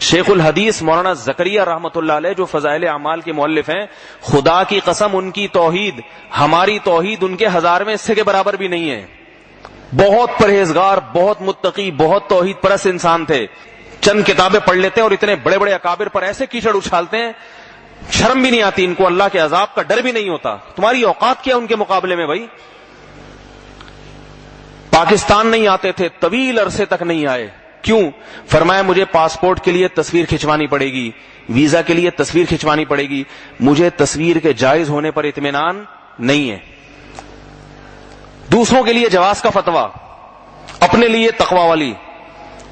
شیخ الحدیث مولانا زکریا رحمۃ اللہ علیہ جو فضائل اعمال کے مؤلف ہیں، خدا کی قسم ان کی توحید ہماری توحید ان کے 1000ویں حصے کے برابر بھی نہیں ہے. بہت پرہیزگار، بہت متقی، بہت توحید پرست انسان تھے. چند کتابیں پڑھ لیتے ہیں اور اتنے بڑے بڑے اکابر پر ایسے کیچڑ اچھالتے ہیں، شرم بھی نہیں آتی ان کو، اللہ کے عذاب کا ڈر بھی نہیں ہوتا. تمہاری اوقات کیا ان کے مقابلے میں بھائی؟ پاکستان نہیں آتے تھے، طویل عرصے تک نہیں آئے. کیوں؟ فرمایا مجھے پاسپورٹ کے لیے تصویر کھنچوانی پڑے گی، ویزا کے لیے تصویر کھنچوانی پڑے گی، مجھے تصویر کے جائز ہونے پر اطمینان نہیں ہے. دوسروں کے لیے جواز کا فتویٰ، اپنے لیے تقوی والی.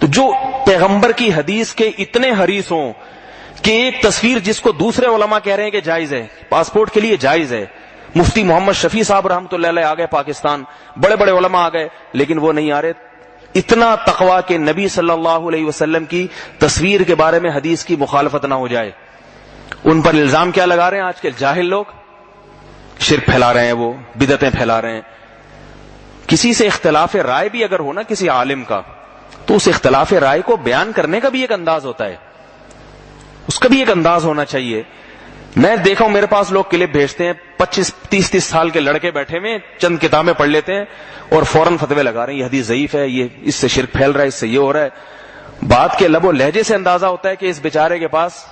تو جو پیغمبر کی حدیث کے اتنے حریص ہوں کہ ایک تصویر جس کو دوسرے علماء کہہ رہے ہیں کہ جائز ہے، پاسپورٹ کے لیے جائز ہے. مفتی محمد شفیع صاحب رحمۃ اللہ علیہ آ گئے پاکستان، بڑے بڑے علماء آ گئے، لیکن وہ نہیں آ رہے. اتنا تقویٰ کہ نبی صلی اللہ علیہ وسلم کی تصویر کے بارے میں حدیث کی مخالفت نہ ہو جائے. ان پر الزام کیا لگا رہے ہیں آج کے جاہل لوگ؟ شرک پھیلا رہے ہیں، وہ بدعتیں پھیلا رہے ہیں. کسی سے اختلاف رائے بھی اگر ہو نا کسی عالم کا، تو اس اختلاف رائے کو بیان کرنے کا بھی ایک انداز ہوتا ہے، اس کا بھی ایک انداز ہونا چاہیے. میں دیکھا ہوں میرے پاس لوگ کلپ بھیجتے ہیں، 25-30 سال کے لڑکے بیٹھے ہوئے چند کتابیں پڑھ لیتے ہیں اور فوراً فتوے لگا رہے ہیں یہ حدیث ضعیف ہے، یہ اس سے شرک پھیل رہا ہے، اس سے یہ ہو رہا ہے. بات کے لب و لہجے سے اندازہ ہوتا ہے کہ اس بیچارے کے پاس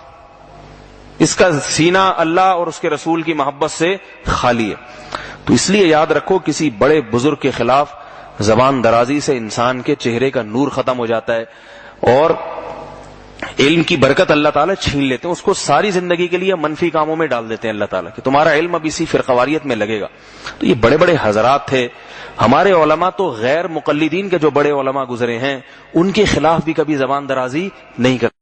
اس کا سینہ اللہ اور اس کے رسول کی محبت سے خالی ہے. تو اس لیے یاد رکھو، کسی بڑے بزرگ کے خلاف زبان درازی سے انسان کے چہرے کا نور ختم ہو جاتا ہے اور علم کی برکت اللہ تعالیٰ چھین لیتے ہیں، اس کو ساری زندگی کے لیے منفی کاموں میں ڈال دیتے ہیں اللہ تعالیٰ کہ تمہارا علم اب اسی فرقواریت میں لگے گا. تو یہ بڑے بڑے حضرات تھے ہمارے علماء، تو غیر مقلدین کے جو بڑے علماء گزرے ہیں ان کے خلاف بھی کبھی زبان درازی نہیں کرتے.